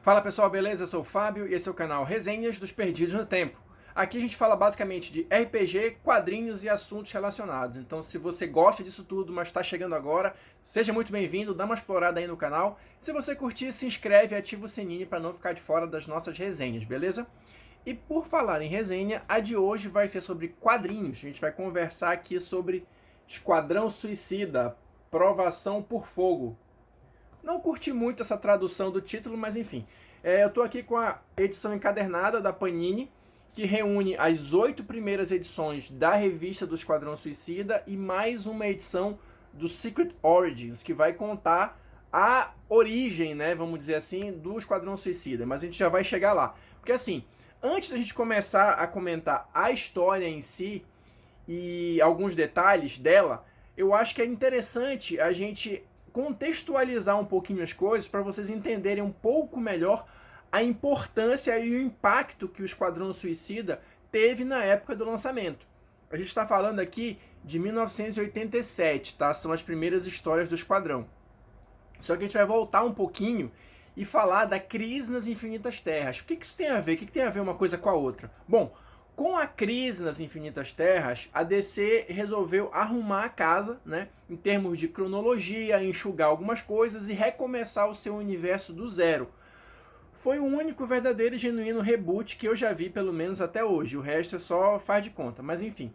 Fala pessoal, beleza? Eu sou o Fábio e esse é o canal Resenhas dos Perdidos no Tempo. Aqui a gente fala basicamente de RPG, quadrinhos e assuntos relacionados. Então se você gosta disso tudo, mas está chegando agora, seja muito bem-vindo, dá uma explorada aí no canal. Se você curtir, se inscreve e ativa o sininho para não ficar de fora das nossas resenhas, beleza? E por falar em resenha, a de hoje vai ser sobre quadrinhos. A gente vai conversar aqui sobre Esquadrão Suicida, Provação por Fogo. Não curti muito essa tradução do título, mas enfim. Eu estou aqui com a edição encadernada da Panini, que reúne as 8 primeiras edições da revista do Esquadrão Suicida e mais uma edição do Secret Origins, que vai contar a origem, né, vamos dizer assim, do Esquadrão Suicida. Mas a gente já vai chegar lá. Porque assim, antes da gente começar a comentar a história em si e alguns detalhes dela, eu acho que é interessante a gente contextualizar um pouquinho as coisas para vocês entenderem um pouco melhor a importância e o impacto que o Esquadrão Suicida teve na época do lançamento. A gente está falando aqui de 1987, tá? São as primeiras histórias do Esquadrão. Só que a gente vai voltar um pouquinho e falar da crise nas Infinitas Terras. O que isso tem a ver? O que tem a ver uma coisa com a outra? Bom, com a crise nas Infinitas Terras, a DC resolveu arrumar a casa, né, em termos de cronologia, enxugar algumas coisas e recomeçar o seu universo do zero. Foi o único verdadeiro e genuíno reboot que eu já vi, pelo menos até hoje. O resto é só faz de conta, mas enfim.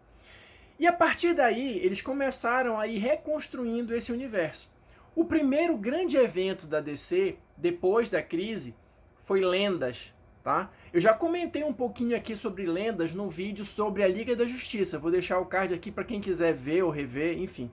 E a partir daí, eles começaram a ir reconstruindo esse universo. O primeiro grande evento da DC, depois da crise, foi Lendas. Tá? Eu já comentei um pouquinho aqui sobre Lendas no vídeo sobre a Liga da Justiça. Vou deixar o card aqui para quem quiser ver ou rever, enfim.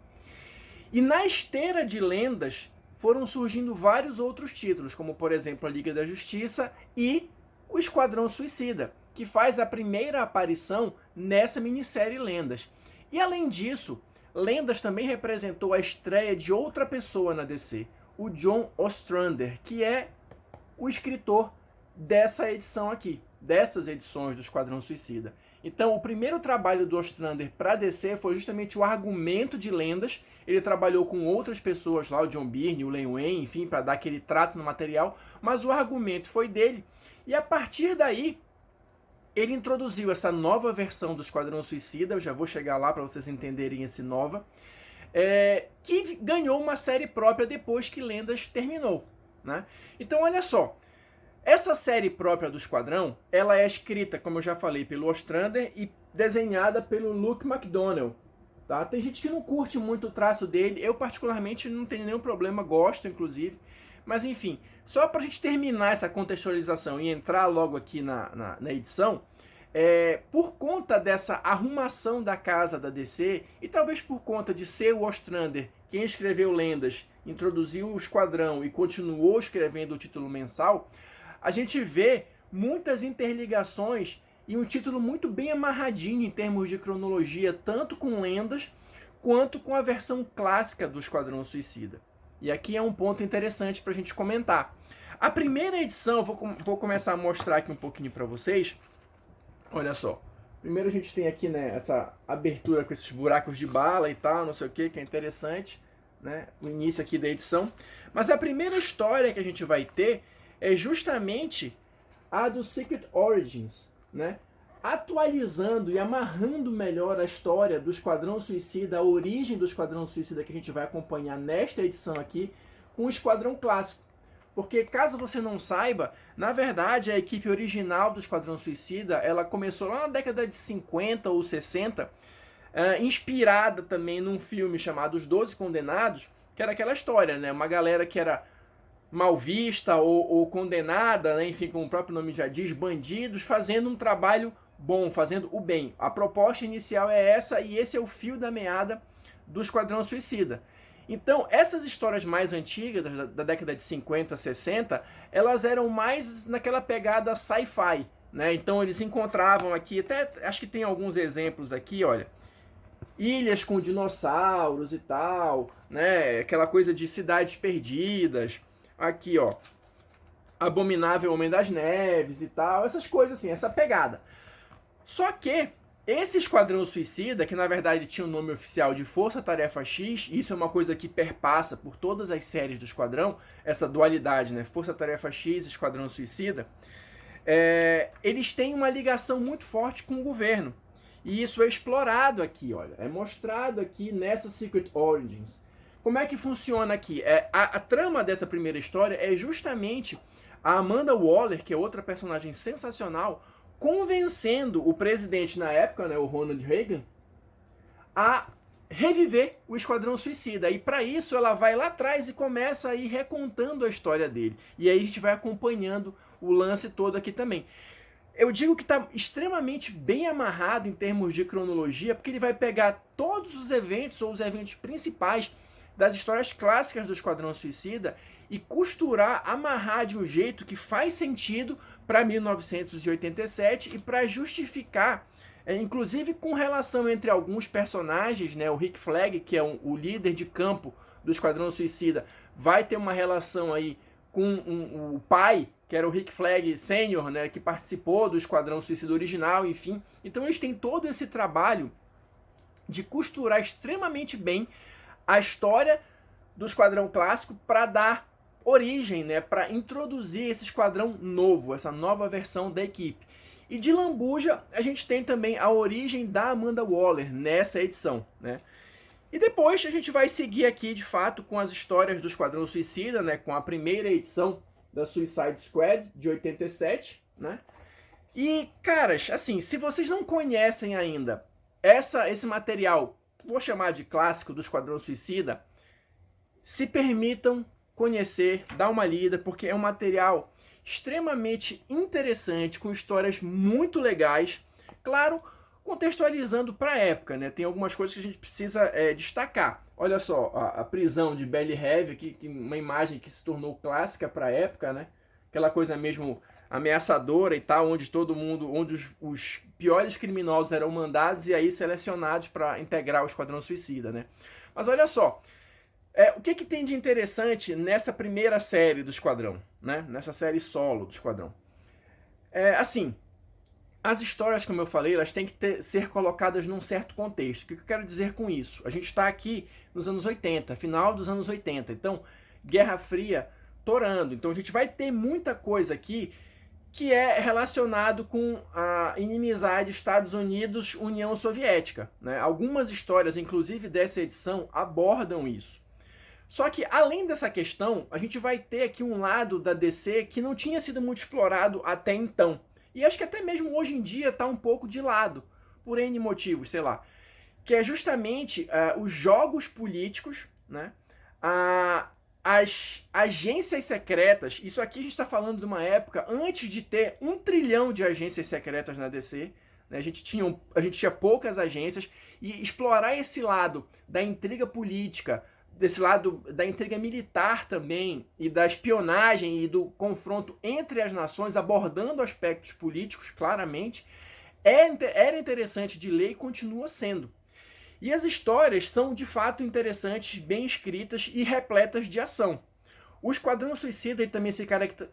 E na esteira de Lendas foram surgindo vários outros títulos, como por exemplo a Liga da Justiça e o Esquadrão Suicida, que faz a primeira aparição nessa minissérie Lendas. E além disso, Lendas também representou a estreia de outra pessoa na DC, o John Ostrander, que é o escritor dessa edição aqui, dessas edições do Esquadrão Suicida. Então, o primeiro trabalho do Ostrander para DC foi justamente o argumento de Lendas. Ele trabalhou com outras pessoas lá, o John Byrne, o Len Wein, enfim, para dar aquele trato no material, mas o argumento foi dele. E a partir daí, ele introduziu essa nova versão do Esquadrão Suicida, eu já vou chegar lá para vocês entenderem esse nova, que ganhou uma série própria depois que Lendas terminou, né? Então, olha só, essa série própria do Esquadrão, ela é escrita, como eu já falei, pelo Ostrander e desenhada pelo Luke McDonnell. Tá? Tem gente que não curte muito o traço dele, eu particularmente não tenho nenhum problema, gosto inclusive. Mas enfim, só para a gente terminar essa contextualização e entrar logo aqui na edição, por conta dessa arrumação da casa da DC, e talvez por conta de ser o Ostrander quem escreveu Lendas, introduziu o Esquadrão e continuou escrevendo o título mensal, a gente vê muitas interligações e um título muito bem amarradinho em termos de cronologia, tanto com Lendas quanto com a versão clássica do Esquadrão Suicida. E aqui é um ponto interessante para a gente comentar. A primeira edição, vou começar a mostrar aqui um pouquinho para vocês. Olha só. Primeiro a gente tem aqui, né, essa abertura com esses buracos de bala e tal, não sei o que é interessante, né, o início aqui da edição. Mas a primeira história que a gente vai ter é justamente a do Secret Origins, né? Atualizando e amarrando melhor a história do Esquadrão Suicida, a origem do Esquadrão Suicida que a gente vai acompanhar nesta edição aqui, com o Esquadrão Clássico. Porque, caso você não saiba, na verdade a equipe original do Esquadrão Suicida, ela começou lá na década de 50 ou 60, inspirada também num filme chamado Os 12 Condenados, que era aquela história, né? Uma galera que era mal vista ou condenada, né? Enfim, como o próprio nome já diz, bandidos, fazendo um trabalho bom, fazendo o bem. A proposta inicial é essa e esse é o fio da meada do Esquadrão Suicida. Então, essas histórias mais antigas, da década de 50, 60, elas eram mais naquela pegada sci-fi, né? Então, eles encontravam aqui, até acho que tem alguns exemplos aqui, olha, ilhas com dinossauros e tal, né? Aquela coisa de cidades perdidas. Aqui, ó, Abominável Homem das Neves e tal, essas coisas assim, essa pegada. Só que Esse Esquadrão Suicida, que na verdade tinha o nome oficial de Força Tarefa X, isso é uma coisa que perpassa por todas as séries do Esquadrão, essa dualidade, né? Força Tarefa X e Esquadrão Suicida, eles têm uma ligação muito forte com o governo. E isso é explorado aqui, olha, é mostrado aqui nessa Secret Origins. Como é que funciona aqui? A trama dessa primeira história é justamente a Amanda Waller, que é outra personagem sensacional, convencendo o presidente na época, né, o Ronald Reagan, a reviver o Esquadrão Suicida. E para isso ela vai lá atrás e começa a ir recontando a história dele. E aí a gente vai acompanhando o lance todo aqui também. Eu digo que está extremamente bem amarrado em termos de cronologia, porque ele vai pegar todos os eventos ou os eventos principais das histórias clássicas do Esquadrão Suicida e costurar, amarrar de um jeito que faz sentido para 1987 e para justificar, inclusive com relação entre alguns personagens, né, o Rick Flag, que é o líder de campo do Esquadrão Suicida, vai ter uma relação aí com o pai, que era o Rick Flag Sr., né, que participou do Esquadrão Suicida original, enfim. Então eles têm todo esse trabalho de costurar extremamente bem a história do Esquadrão Clássico para dar origem, né, para introduzir esse esquadrão novo, essa nova versão da equipe. E de lambuja, a gente tem também a origem da Amanda Waller nessa edição, né? E depois a gente vai seguir aqui, de fato, com as histórias do Esquadrão Suicida, né, com a primeira edição da Suicide Squad, de 87, né? E, caras, assim, se vocês não conhecem ainda esse material, vou chamar de clássico do Esquadrão Suicida, se permitam conhecer, dar uma lida, porque é um material extremamente interessante, com histórias muito legais, claro, contextualizando para a época, né? Tem algumas coisas que a gente precisa destacar. Olha só, a prisão de Belly Heavy, que uma imagem que se tornou clássica para a época, né? Aquela coisa mesmo ameaçadora e tal, onde todo mundo, onde os piores criminosos eram mandados e aí selecionados para integrar o Esquadrão Suicida, né? Mas olha só, o que tem de interessante nessa primeira série do Esquadrão, né? Nessa série solo do Esquadrão? Assim, as histórias, como eu falei, elas têm que ser colocadas num certo contexto. O que eu quero dizer com isso? A gente está aqui nos anos 80, final dos anos 80. Então, Guerra Fria torando. Então, a gente vai ter muita coisa aqui que é relacionado com a inimizade Estados Unidos-União Soviética, né? Algumas histórias, inclusive dessa edição, abordam isso. Só que, além dessa questão, a gente vai ter aqui um lado da DC que não tinha sido muito explorado até então. E acho que até mesmo hoje em dia está um pouco de lado, por N motivos, sei lá. Que é justamente os jogos políticos, né? As agências secretas. Isso aqui a gente está falando de uma época antes de ter 1 trilhão de agências secretas na DC. Né? A gente tinha poucas agências. E explorar esse lado da intriga política, desse lado da intriga militar também, e da espionagem e do confronto entre as nações, abordando aspectos políticos claramente, era interessante de ler e continua sendo. E as histórias são de fato interessantes, bem escritas e repletas de ação. O Esquadrão Suicida ele também se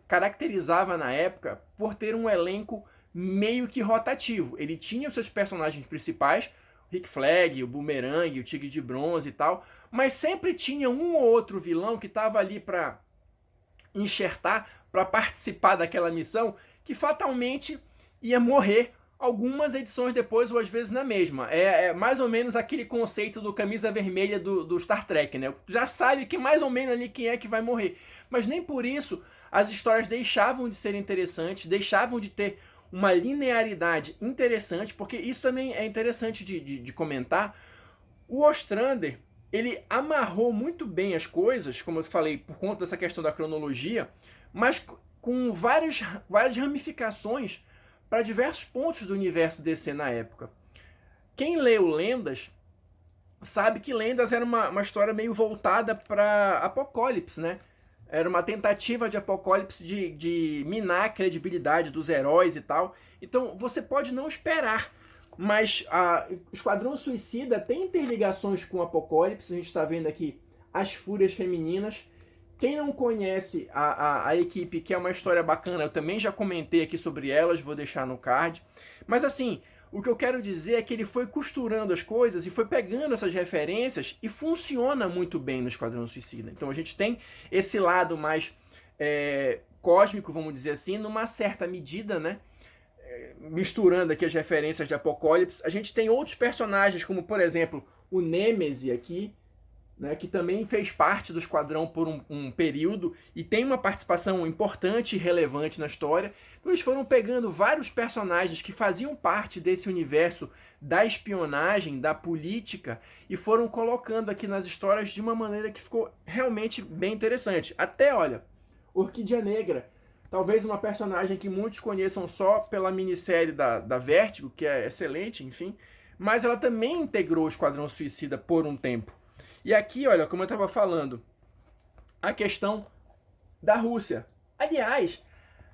caracterizava na época por ter um elenco meio que rotativo. Ele tinha os seus personagens principais, Rick Flag, o Boomerang, o Tigre de Bronze e tal, mas sempre tinha um ou outro vilão que estava ali para enxertar, para participar daquela missão, que fatalmente ia morrer algumas edições depois ou às vezes na mesma. É mais ou menos aquele conceito do camisa vermelha do Star Trek, né? Já sabe que mais ou menos ali quem é que vai morrer. Mas nem por isso as histórias deixavam de ser interessantes, deixavam de ter uma linearidade interessante, porque isso também é interessante de comentar. O Ostrander, ele amarrou muito bem as coisas, como eu falei, por conta dessa questão da cronologia, mas com várias ramificações para diversos pontos do universo DC na época. Quem leu Lendas sabe que Lendas era uma história meio voltada para Apocalipse, né? Era uma tentativa de Apocalipse de minar a credibilidade dos heróis e tal. Então você pode não esperar, mas o Esquadrão Suicida tem interligações com o Apocalipse. A gente está vendo aqui as Fúrias Femininas. Quem não conhece a equipe, que é uma história bacana, eu também já comentei aqui sobre elas, vou deixar no card. Mas assim, O que eu quero dizer é que ele foi costurando as coisas e foi pegando essas referências e funciona muito bem no Esquadrão Suicida. Então a gente tem esse lado mais cósmico, vamos dizer assim, numa certa medida, né? Misturando aqui as referências de Apocalipse. A gente tem outros personagens, como por exemplo o Nêmesis aqui, né, que também fez parte do Esquadrão por um período e tem uma participação importante e relevante na história. Então eles foram pegando vários personagens que faziam parte desse universo da espionagem, da política, e foram colocando aqui nas histórias de uma maneira que ficou realmente bem interessante. Até, olha, Orquídea Negra, talvez uma personagem que muitos conheçam só pela minissérie da Vertigo, que é excelente, enfim, mas ela também integrou o Esquadrão Suicida por um tempo. E aqui, olha, como eu estava falando, a questão da Rússia. Aliás,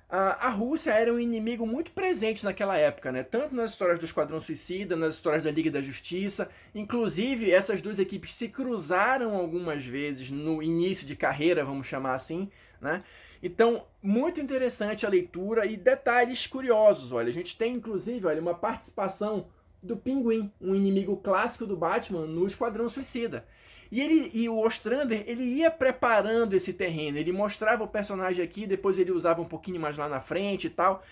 a Rússia era um inimigo muito presente naquela época, né? Tanto nas histórias do Esquadrão Suicida, nas histórias da Liga da Justiça. Inclusive, essas duas equipes se cruzaram algumas vezes no início de carreira, vamos chamar assim, né? Então, muito interessante a leitura e detalhes curiosos. Olha, a gente tem, inclusive, olha, uma participação do Pinguim, um inimigo clássico do Batman, no Esquadrão Suicida. E o Ostrander, ele ia preparando esse terreno, ele mostrava o personagem aqui, depois ele usava um pouquinho mais lá na frente e tal.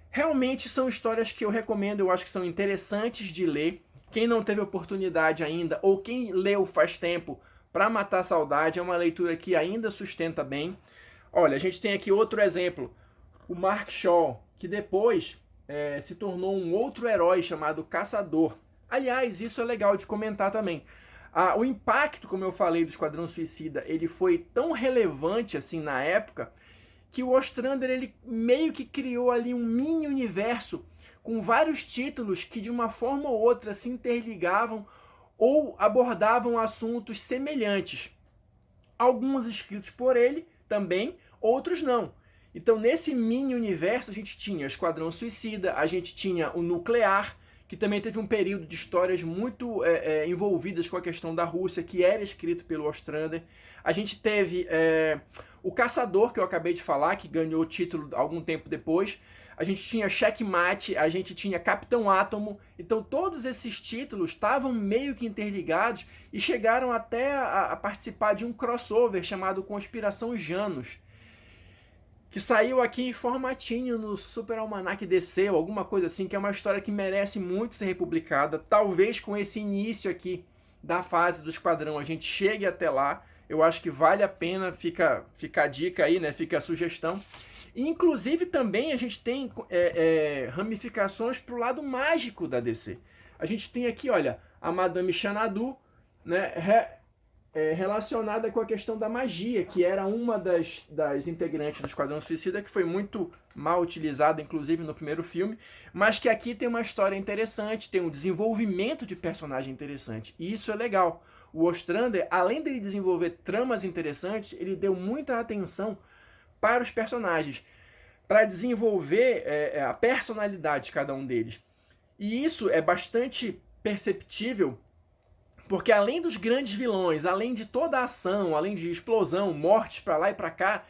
Realmente são histórias que eu recomendo, eu acho que são interessantes de ler. Quem não teve oportunidade ainda, ou quem leu faz tempo, para matar a saudade, é uma leitura que ainda sustenta bem. Olha, a gente tem aqui outro exemplo, o Mark Shaw, que depois se tornou um outro herói chamado Caçador. Aliás, isso é legal de comentar também. O impacto, como eu falei, do Esquadrão Suicida, ele foi tão relevante assim na época, que o Ostrander ele meio que criou ali um mini universo com vários títulos que de uma forma ou outra se interligavam ou abordavam assuntos semelhantes. Alguns escritos por ele também, outros não. Então nesse mini universo a gente tinha o Esquadrão Suicida, a gente tinha o Nuclear, que também teve um período de histórias muito envolvidas com a questão da Rússia, que era escrito pelo Ostrander. A gente teve o Caçador, que eu acabei de falar, que ganhou o título algum tempo depois. A gente tinha Checkmate, a gente tinha Capitão Átomo. Então todos esses títulos estavam meio que interligados e chegaram até a participar de um crossover chamado Conspiração Janus, que saiu aqui em formatinho no Super Almanac DC, ou alguma coisa assim, que é uma história que merece muito ser republicada. Talvez com esse início aqui da fase do Esquadrão a gente chegue até lá. Eu acho que vale a pena, fica a dica aí, né? Fica a sugestão. Inclusive também a gente tem ramificações para o lado mágico da DC. A gente tem aqui, olha, a Madame Xanadu, né? Relacionada com a questão da magia, que era uma das integrantes do Esquadrão Suicida, que foi muito mal utilizada, inclusive no primeiro filme, mas que aqui tem uma história interessante, tem um desenvolvimento de personagem interessante, e isso é legal. O Ostrander, além de desenvolver tramas interessantes, ele deu muita atenção para os personagens, para desenvolver a personalidade de cada um deles. E isso é bastante perceptível, porque além dos grandes vilões, além de toda a ação, além de explosão, mortes para lá e para cá,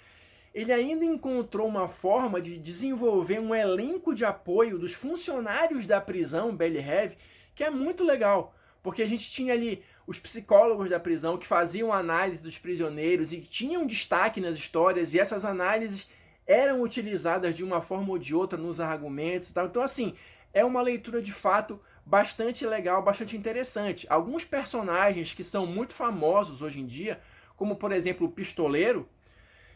ele ainda encontrou uma forma de desenvolver um elenco de apoio dos funcionários da prisão Belle Reve, que é muito legal, porque a gente tinha ali os psicólogos da prisão que faziam análise dos prisioneiros e tinham destaque nas histórias, e essas análises eram utilizadas de uma forma ou de outra nos argumentos e tal. Então, assim, é uma leitura de fato bastante legal, bastante interessante. Alguns personagens que são muito famosos hoje em dia, como por exemplo o Pistoleiro,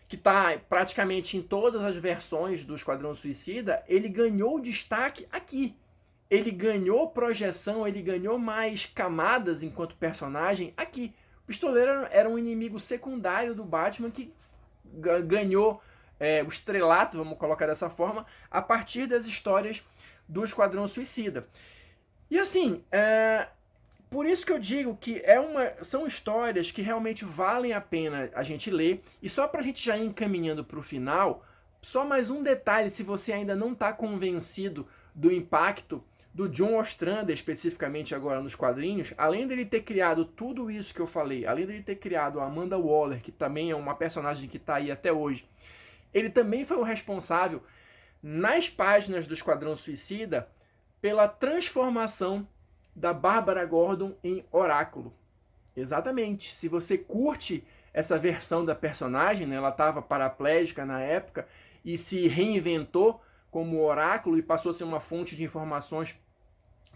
que está praticamente em todas as versões do Esquadrão Suicida, ele ganhou destaque aqui. Ele ganhou projeção, ele ganhou mais camadas enquanto personagem aqui. O Pistoleiro era um inimigo secundário do Batman que ganhou o estrelato, vamos colocar dessa forma, a partir das histórias do Esquadrão Suicida. E assim, por isso que eu digo que são histórias que realmente valem a pena a gente ler. E só para a gente já ir encaminhando para o final, só mais um detalhe, se você ainda não está convencido do impacto do John Ostrander, especificamente agora nos quadrinhos, além dele ter criado tudo isso que eu falei, além dele ter criado a Amanda Waller, que também é uma personagem que está aí até hoje, ele também foi o responsável, nas páginas do Esquadrão Suicida, pela transformação da Bárbara Gordon em Oráculo. Exatamente. Se você curte essa versão da personagem, né, ela estava paraplégica na época e se reinventou como Oráculo e passou a ser uma fonte de informações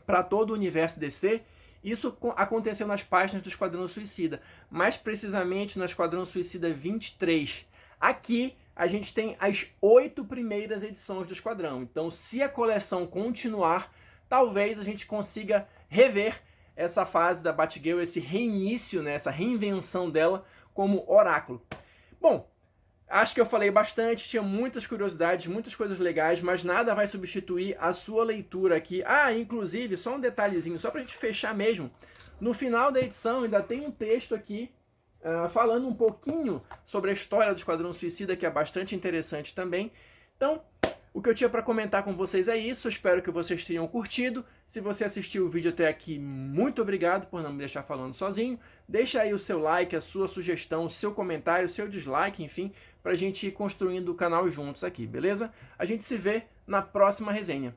para todo o universo DC. Isso aconteceu nas páginas do Esquadrão Suicida, mais precisamente no Esquadrão Suicida 23. Aqui a gente tem as 8 primeiras edições do Esquadrão. Então, se a coleção continuar, talvez a gente consiga rever essa fase da Batgirl, esse reinício, né, essa reinvenção dela como Oráculo. Bom, acho que eu falei bastante, tinha muitas curiosidades, muitas coisas legais, mas nada vai substituir a sua leitura aqui. Ah, inclusive, só um detalhezinho, só pra gente fechar mesmo. No final da edição ainda tem um texto aqui falando um pouquinho sobre a história do Esquadrão Suicida, que é bastante interessante também. Então, o que eu tinha para comentar com vocês é isso, espero que vocês tenham curtido. Se você assistiu o vídeo até aqui, muito obrigado por não me deixar falando sozinho. Deixa aí o seu like, a sua sugestão, o seu comentário, o seu dislike, enfim, para a gente ir construindo o canal juntos aqui, beleza? A gente se vê na próxima resenha.